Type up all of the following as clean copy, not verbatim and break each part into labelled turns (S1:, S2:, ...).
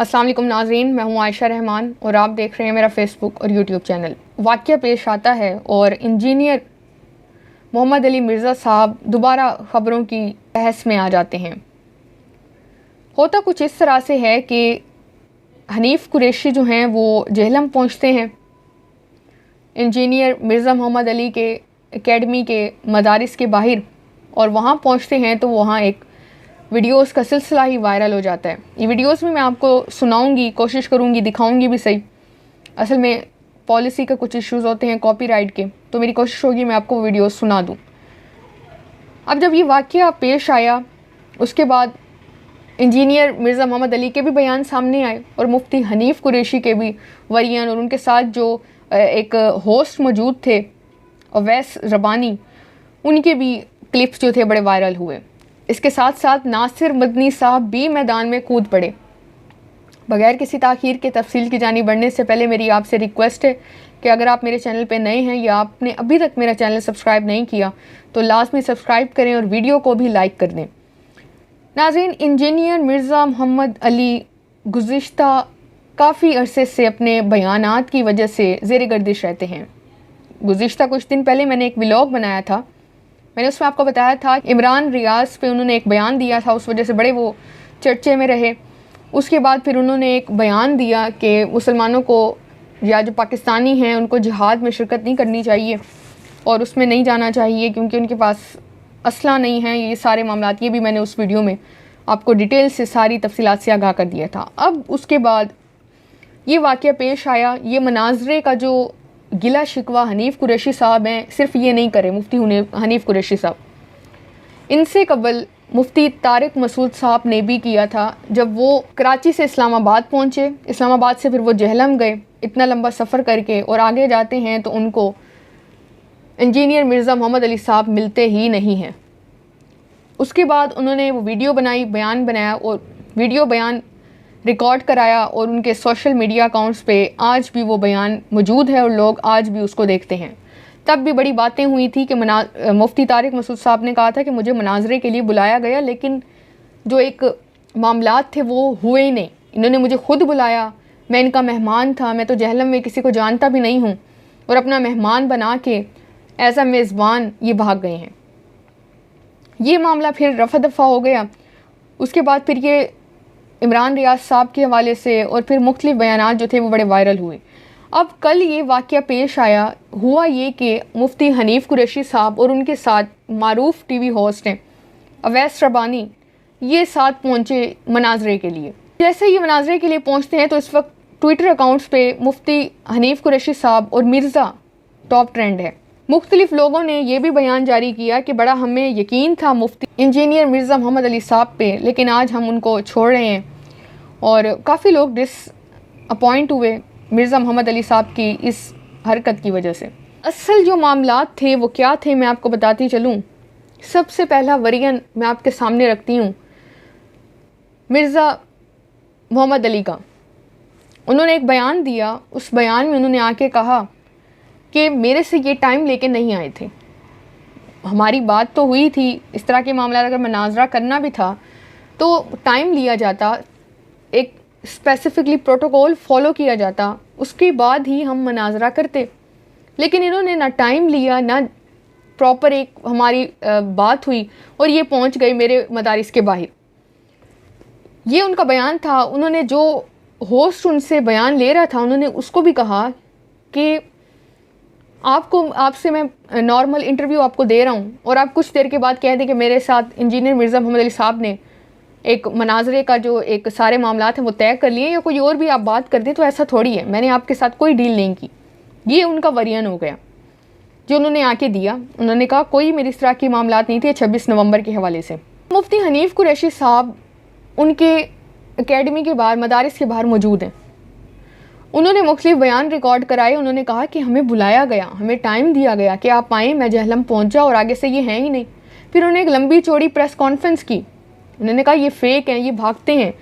S1: अस्सलाम वालेकुम नाज़रीन, मैं हूं आयशा रहमान और आप देख रहे हैं मेरा फेसबुक और यूट्यूब चैनल। वाक़या पेश आता है और इंजीनियर मोहम्मद अली मिर्ज़ा साहब दोबारा ख़बरों की बहस में आ जाते हैं। होता कुछ इस तरह से है कि हनीफ़ कुरैशी जो हैं वो जेहलम पहुंचते हैं इंजीनियर मिर्ज़ा मोहम्मद अली के एकेडमी के मदारिस के बाहर, और वहाँ पहुँचते हैं तो वहाँ एक वीडियोस का सिलसिला ही वायरल हो जाता है। ये वीडियोस में मैं आपको सुनाऊंगी, कोशिश करूंगी, दिखाऊंगी भी सही। असल में पॉलिसी का कुछ इश्यूज़ होते हैं कॉपीराइट के, तो मेरी कोशिश होगी मैं आपको वीडियोस सुना दूं। अब जब ये वाक़या पेश आया उसके बाद इंजीनियर मिर्ज़ा मोहम्मद अली के भी बयान सामने आए और मुफ्ती हनीफ़ कुरैशी के भी वरियन, और उनके साथ जो एक होस्ट मौजूद थे अवैस रबानी, उनके भी क्लिप्स जो थे बड़े वायरल हुए। इसके साथ साथ नासिर मदनी साहब भी मैदान में कूद पड़े। बगैर किसी ताख़ीर के तफसील की जानी बढ़ने से पहले मेरी आपसे रिक्वेस्ट है कि अगर आप मेरे चैनल पे नए हैं या आपने अभी तक मेरा चैनल सब्सक्राइब नहीं किया तो लाजमी सब्सक्राइब करें और वीडियो को भी लाइक कर दें। नाज़रीन, इंजीनियर मिर्ज़ा मोहम्मद अली गुज़िश्ता काफ़ी अरसे से अपने बयानात की वजह से ज़ेर गर्दिश रहते हैं। गुज़िश्ता कुछ दिन पहले मैंने एक व्लॉग बनाया था, मैंने उसमें आपको बताया था इमरान रियाज पे उन्होंने एक बयान दिया था, उस वजह से बड़े वो चर्चे में रहे। उसके बाद फिर उन्होंने एक बयान दिया कि मुसलमानों को या जो पाकिस्तानी हैं उनको जिहाद में शिरकत नहीं करनी चाहिए और उसमें नहीं जाना चाहिए क्योंकि उनके पास असला नहीं है। ये सारे मामलात, ये भी मैंने उस वीडियो में आपको डिटेल से सारी तफसीलात से आगाह कर दिया था। अब उसके बाद ये वाक़या पेश आया। ये मनाजरे का जो गिला शिकवा हनीफ़ कुरैशी साहब हैं, सिर्फ ये नहीं करे मुफ्ती हनीफ़ कुरैशी साहब, इनसे कबल मुफ्ती तारिक मसूद साहब ने भी किया था। जब वो कराची से इस्लामाबाद पहुँचे, इस्लामाबाद से फिर वो जेहलम गए इतना लंबा सफ़र करके, और आगे जाते हैं तो उनको इंजीनियर मिर्ज़ा मोहम्मद अली साहब मिलते ही नहीं हैं। उसके बाद उन्होंने वो वीडियो बनाई, बयान बनाया और वीडियो बयान रिकॉर्ड कराया और उनके सोशल मीडिया अकाउंट्स पे आज भी वो बयान मौजूद है और लोग आज भी उसको देखते हैं। तब भी बड़ी बातें हुई थी कि मुफ्ती तारिक मसूद साहब ने कहा था कि मुझे मनाजरे के लिए बुलाया गया, लेकिन जो एक मामलात थे वो हुए ही नहीं। इन्होंने मुझे खुद बुलाया, मैं इनका मेहमान था, मैं तो जेहलम में किसी को जानता भी नहीं हूँ, और अपना मेहमान बना के एज अ मेज़बान ये भाग गए हैं। ये मामला फिर रफ़ा दफ़ा हो गया। उसके बाद फिर ये इमरान रियाज साहब के हवाले से और फिर मुख्तलिफ बयानात जो थे वो बड़े वायरल हुए। अब कल ये वाक़या पेश आया, हुआ ये कि मुफ्ती हनीफ़ कुरैशी साहब और उनके साथ मारूफ टीवी होस्ट हैं अवैस रबानी, ये साथ पहुँचे मनाजरे के लिए। जैसे ये मनाजरे के लिए पहुँचते हैं तो इस वक्त ट्विटर अकाउंट्स पे मुफ्ती हनीफ़ कुरैशी साहब और मिर्ज़ा टॉप ट्रेंड है। मुख्तलिफ लोगों ने यह भी बयान जारी किया कि बड़ा हमें यकीन था मुफ्ती इंजीनियर मिर्ज़ा मोहम्मद अली साहब पे, लेकिन आज हम उनको छोड़ रहे हैं, और काफ़ी लोग डिसअपॉइंट हुए मिर्ज़ा मोहम्मद अली साहब की इस हरकत की वजह से। असल जो मामलात थे वो क्या थे मैं आपको बताती चलूँ। सबसे पहला वरियन मैं आपके सामने रखती हूँ मिर्ज़ा मोहम्मद अली का। उन्होंने एक बयान दिया, उस बयान में उन्होंने आके कहा कि मेरे से ये टाइम लेके नहीं आए थे, हमारी बात तो हुई थी, इस तरह के मामला अगर मनाजरा करना भी था तो टाइम लिया जाता, एक स्पेसिफिकली प्रोटोकॉल फॉलो किया जाता, उसके बाद ही हम मनाजरा करते। लेकिन इन्होंने ना टाइम लिया, ना प्रॉपर एक हमारी बात हुई, और ये पहुंच गए मेरे मदारिस के बाहर। ये उनका बयान था। उन्होंने जो होस्ट उनसे बयान ले रहा था उन्होंने उसको भी कहा कि आपसे मैं नॉर्मल इंटरव्यू आपको दे रहा हूँ और आप कुछ देर के बाद कह दें कि मेरे साथ इंजीनियर मिर्ज़ा मोहम्मद अली साहब ने एक मनाजरे का जो एक सारे मामलात हैं वो तय कर लिए, या कोई और भी आप बात कर दें, तो ऐसा थोड़ी है, मैंने आपके साथ कोई डील नहीं की। ये उनका वरियन हो गया जो उन्होंने आके दिया। उन्होंने कहा कोई मेरी इस तरह की मामलात नहीं थी 26 नवंबर के हवाले से। मुफ्ती हनीफ़ कुरैशी साहब उनके एकेडमी के बाहर, मदारिस के बाहर मौजूद हैं। उन्होंने मुख्तलिफ बयान रिकॉर्ड कराए। उन्होंने कहा कि हमें बुलाया गया, हमें टाइम दिया गया कि आप आएँ, मैं जेहलम पहुँचा और आगे से ये हैं ही नहीं। फिर उन्होंने एक लंबी चौड़ी प्रेस कॉन्फ्रेंस की। उन्होंने कहा ये फेक हैं, ये भागते हैं।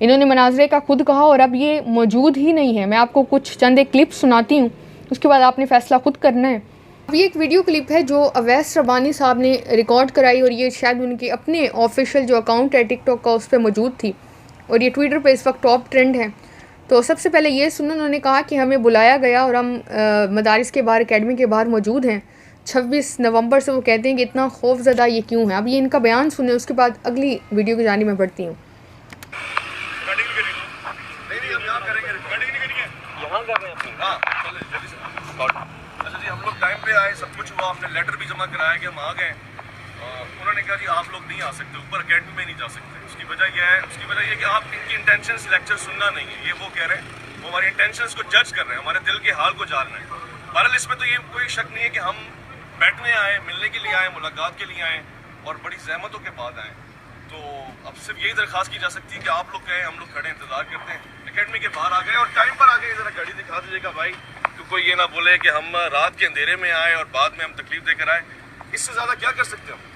S1: इन्होंने मनाजरे का खुद कहा और अब ये मौजूद ही नहीं है। मैं आपको कुछ चंद एक क्लिप सुनाती हूँ, उसके बाद आपने फ़ैसला खुद करना है। अब ये एक वीडियो क्लिप है जो अवैस रबानी साहब ने रिकॉर्ड कराई और ये शायद उनके अपने ऑफिशियल जो अकाउंट है टिकटॉक का उस पर मौजूद थी। और ये ट्विटर पे इस वक्त टॉप ट्रेंड है। तो सबसे पहले ये सुनो, उन्होंने कहा कि हमें बुलाया गया और हम मदारिस के बाहर, एकेडमी के बाहर मौजूद हैं 26 नवंबर से। वो कहते हैं कि इतना खौफजदा ये क्यों है। अब ये इनका बयान सुने, उसके बाद अगली वीडियो की जानी मैं बढ़ती हूँ।
S2: हम लोग टाइम पे आए, सब कुछ हुआ, हमने लेटर भी जमा कराया कि हम आ गए। उन्होंने कहा जी आप लोग नहीं आ सकते, ऊपर अकेडमी में नहीं जा सकते। उसकी वजह यह है कि आप इनकी इंटेंशंस लेक्चर सुनना नहीं है, ये वो कह रहे हैं। वो हमारी इंटेंशंस को जज कर रहे हैं, हमारे दिल के हाल को जान रहे हैं। बहरहाल इसमें तो ये कोई शक नहीं है कि हम बैठने आए, मिलने के लिए आए, मुलाकात के लिए आए और बड़ी जहमतों के बाद आए। तो अब सिर्फ यही दरख्वास्त की जा सकती है कि आप लोग कहें, हम लोग खड़े इंतजार करते हैं। एकेडमी के बाहर आ गए और टाइम पर आ गए। ज़रा गाड़ी दिखा दीजिएगा भाई, तो कोई ये ना बोले कि हम रात के अंधेरे में आए और बाद में हम तकलीफ देकर आए। इससे ज़्यादा क्या कर सकते हैं हम?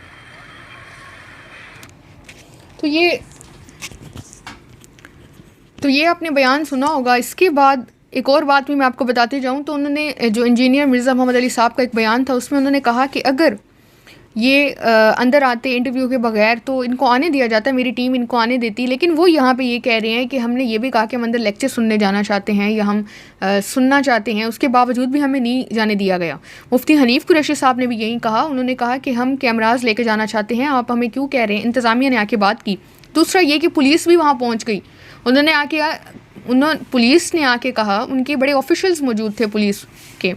S1: तो ये आपने बयान सुना होगा। इसके बाद एक और बात भी मैं आपको बताती जाऊँ तो उन्होंने, जो इंजीनियर मिर्ज़ा मोहम्मद अली साहब का एक बयान था, उसमें उन्होंने कहा कि अगर ये अंदर आते इंटरव्यू के बगैर तो इनको आने दिया जाता, मेरी टीम इनको आने देती। लेकिन वो यहाँ पे ये कह रहे हैं कि हमने ये भी कहा कि हम अंदर लेक्चर सुनने जाना चाहते हैं या हम सुनना चाहते हैं, उसके बावजूद भी हमें नहीं जाने दिया गया। मुफ्ती हनीफ़ कुरैशी साहब ने भी यही कहा। उन्होंने कहा कि हम कैमराज लेके जाना चाहते हैं, आप हमें क्यों कह रहे हैं। इंतज़ामिया ने आके बात की। दूसरा ये कि पुलिस भी वहाँ पहुँच गई। पुलिस ने आके कहा, उनके बड़े ऑफिशियल्स मौजूद थे पुलिस के।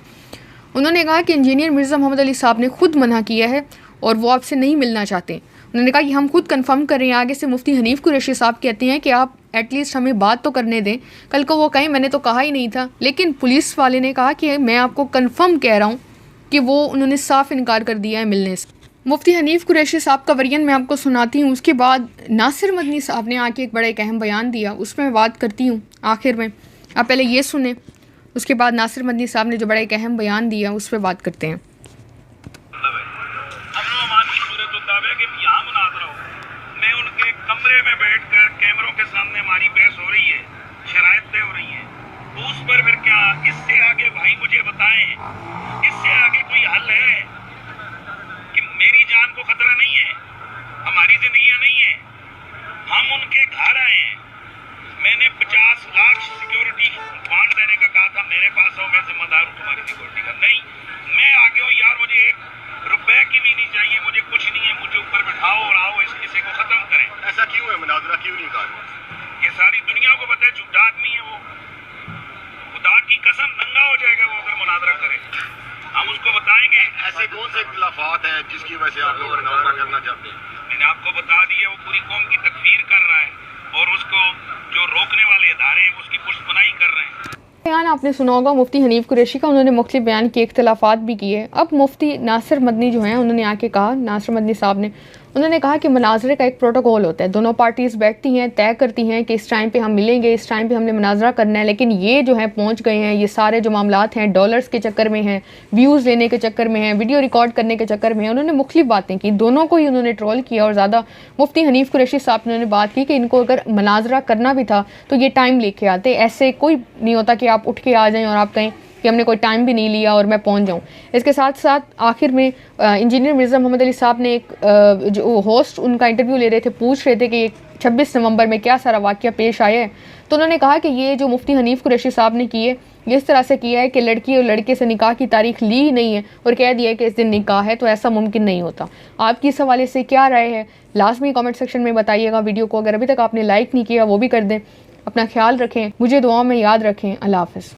S1: उन्होंने कहा कि इंजीनियर मिर्ज़ा मोहम्मद अली साहब ने खुद मना किया है और वो आपसे नहीं मिलना चाहते। उन्होंने कहा कि हम खुद कंफर्म कर रहे हैं। आगे से मुफ्ती हनीफ़ कुरैशी साहब कहते हैं कि आप एटलीस्ट हमें बात तो करने दें। कल को वो कहें मैंने तो कहा ही नहीं था। लेकिन पुलिस वाले ने कहा कि मैं आपको कंफर्म कह रहा हूँ कि वो उन्होंने साफ इनकार कर दिया है मिलने से। मुफ्ती हनीफ़ कुरैशी साहब का वर्जन मैं आपको सुनाती हूँ। उसके बाद नासिर मदनी साहब ने आके एक बड़ा एक अहम बयान दिया, उसमें मैं बात करती हूँ आखिर में। आप पहले ये सुने, उसके बाद नासिर मदनी साहब ने जो बड़ा एक अहम बयान दिया उस पर बात करते हैं।
S3: मैं उनके कमरे में बैठकर कैमरों के सामने हमारी बहस हो रही है, शरायत तय हो रही है, तो उस पर फिर क्या, इससे आगे भाई मुझे बताएं, इससे आगे कोई हल है कि मेरी जान को खतरा नहीं है, हमारी जिंदगियां नहीं है, हम उनके घर आए हैं। मैंने 50 लाख सिक्योरिटी बॉन्ड देने का कहा था, मेरे पास आओ, मैं जिम्मेदार हूँ तुम्हारी सिक्योरिटी का। नहीं, मैं आगे हूँ यार, मुझे 1 रुपए की भी नहीं चाहिए, मुझे कुछ नहीं है, मुझे ऊपर बिठाओ और आओ इस किसी को खत्म करें।
S2: ऐसा क्यों है? मुनाजरा क्यों नहीं कर?
S3: ये सारी दुनिया को पता है झूठा आदमी है वो। खुदा की कसम नंगा हो जाएगा वो अगर मुनाजरा करे। हम उसको बताएंगे।
S2: ऐसे कौन से इख्तिलाफात हैं जिसकी वजह से आप लोग मुनाजरा करना चाहते हैं?
S3: मैंने आपको बता दिया, वो पूरी कौम की तकफीर कर रहा है और उसको जो रोकने वाले इदारे हैं उसकी पुष्टपनाही कर रहे हैं।
S1: बयान आपने सुना होगा मुफ्ती हनीफ़ कुरैशी का। उन्होंने मुख्तलिफ बयान के इख्तिलाफात भी किए। अब मुफ्ती नासिर मदनी जो हैं, उन्होंने आके कहा, नासिर मदनी साहब ने, उन्होंने कहा कि मुनाजरे का एक प्रोटोकॉल होता है। दोनों पार्टीज़ बैठती हैं, तय करती हैं कि इस टाइम पे हम मिलेंगे, इस टाइम पे हमने मुनाजरा करना है। लेकिन ये जो है पहुंच गए हैं, ये सारे जो मामलात हैं डॉलर्स के चक्कर में हैं, व्यूज़ लेने के चक्कर में हैं, वीडियो रिकॉर्ड करने के चक्कर में हैं। उन्होंने मुख्तलिफ बातें की, दोनों को ही उन्होंने ट्रोल किया। और ज़्यादा मुफ्ती हनीफ़ कुरैशी साहब ने बात की कि इनको अगर मुनाजरा करना भी था तो ये टाइम लेके आते। ऐसे कोई नहीं होता कि आप उठ के आ जाएँ और आप कहें कि हमने कोई टाइम भी नहीं लिया और मैं पहुंच जाऊं। इसके साथ साथ आखिर में इंजीनियर मिर्ज़ा मोहम्मद अली साहब ने एक जो होस्ट उनका इंटरव्यू ले रहे थे, पूछ रहे थे कि 26 नवंबर में क्या सारा वाक़या पेश आया है। तो उन्होंने कहा कि ये जो मुफ्ती हनीफ़ कुरैशी साहब ने किए, ये इस तरह से किया है कि लड़की और लड़के से निकाह की तारीख ली ही नहीं है और कह दिया है कि इस दिन निकाह है, तो ऐसा मुमकिन नहीं होता। आपकी इस हवाले से क्या राय है, लाजमी कमेंट सेक्शन में बताइएगा। वीडियो को अगर अभी तक आपने लाइक नहीं किया वो भी कर दें। अपना ख्याल रखें, मुझे दुआओं में याद रखें। अल्लाह हाफ़िज़।